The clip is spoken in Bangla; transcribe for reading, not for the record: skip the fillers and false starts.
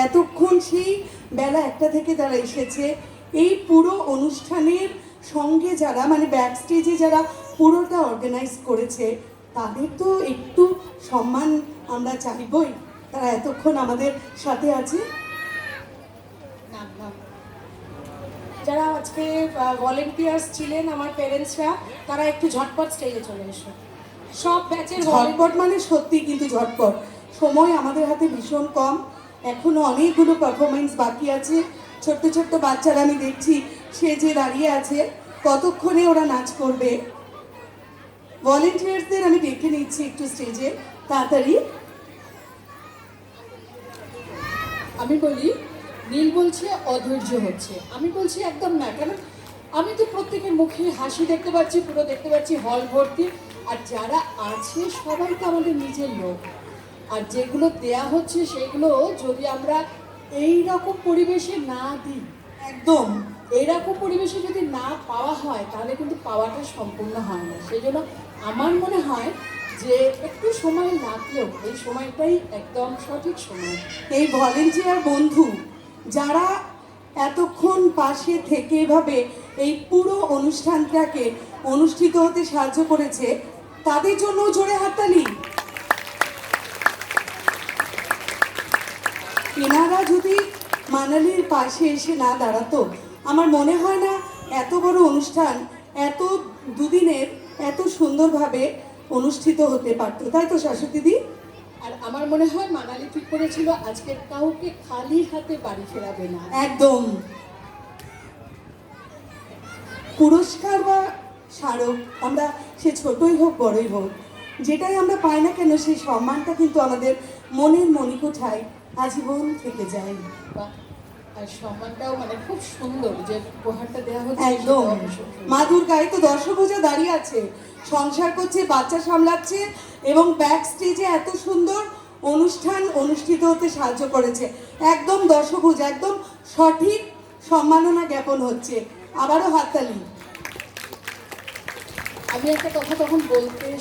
এতক্ষণ সেই বেলা 1টা থেকে তারা এসেছে। এই পুরো অনুষ্ঠানের সঙ্গে যারা মানে ব্যাক স্টেজে যারা পুরোটা অর্গানাইজ করেছে তাদের তো একটু সম্মান আমরা চাইবই। তারা এতক্ষণ আমাদের সাথে আছে। না না, যারা আজকে ভলেন্টিয়ার্স ছিলেন আমার প্যারেন্টসরা, তারা একটু ঝটপট স্টেজে চলে এসো। সব ব্যাচের ঝটপট মানে সত্যি কিন্তু ঝটপট, সময় আমাদের হাতে ভীষণ কম, এখনো অনেকগুলো পারফরমেন্স বাকি আছে। ছোট্ট ছোট্ট বাচ্চারা আমি দেখছি সে যে দাঁড়িয়ে আছে, কতক্ষণে ওরা নাচ করবে। ভলেন্টিয়ার্সদের আমি ডেকে নিচ্ছি একটু স্টেজে তাড়াতাড়ি। আমি বলি নীল বলছে অধৈর্য হচ্ছে, আমি বলছি একদম না। কেন, আমি তো প্রত্যেকের মুখে হাসি দেখতে পাচ্ছি, পুরো দেখতে পাচ্ছি হল ভর্তি, আর যারা আছে সবাই তো আমাদের নিজের লোক। আর যেগুলো দেয়া হচ্ছে সেগুলো যদি আমরা এই রকম পরিবেশে না দিই, একদম এইরকম পরিবেশে যদি না পাওয়া হয় তাহলে কিন্তু পাওয়াটা সম্পূর্ণ হয় না। সেই জন্য আমার মনে হয় যে একটু সময় লাগলেও এই সময়টাই একদম সঠিক সময়। এই ভলেন্টিয়ার বন্ধু যারা এতক্ষণ পাশে থেকে এভাবে এই পুরো অনুষ্ঠানটাকে অনুষ্ঠিত হতে সাহায্য করেছে, তাদের জন্য জোরে হাততালি। এনারা যদি মানালির পাশে এসে না দাঁড়াতো, আমার মনে হয় না এত বড় অনুষ্ঠান এত দুদিনের এত সুন্দরভাবে অনুষ্ঠিত হতে পারতো, তাই তো শাশ্বতী দিদি? আর আমার মনে হয় মানালি ঠিক করেছিল আজকে কাউকে খালি হাতে বাড়ি ফেরাবে না। একদম। পুরস্কার বা স্মারক আমরা সে ছোটই হোক বড়ই হোক, যেটাই আমরা পাই না কেন সেই সম্মানটা কিন্তু আমাদের মনের মণিকোঠায় আজীবন থেকে যায়। বাহ, আর সম্মানটাও মানে খুব সুন্দর যে উপহারটা দেওয়া হচ্ছে। একদম। সেটাও ভীষণ সুন্দর। মা দুর্গায় তো দর্শকরা দাঁড়িয়ে আছে, সংসার করছে, বাচ্চা সামলাচ্ছে এবং ব্যাক স্টেজে এত সুন্দর অনুষ্ঠান অনুষ্ঠিত হতে সাহায্য করেছে। একদম দর্শকভুজ, একদম সঠিক সম্মাননা জ্ঞাপন হচ্ছে। আবারও হাততালি। আমি একটা কথা তখন বলতে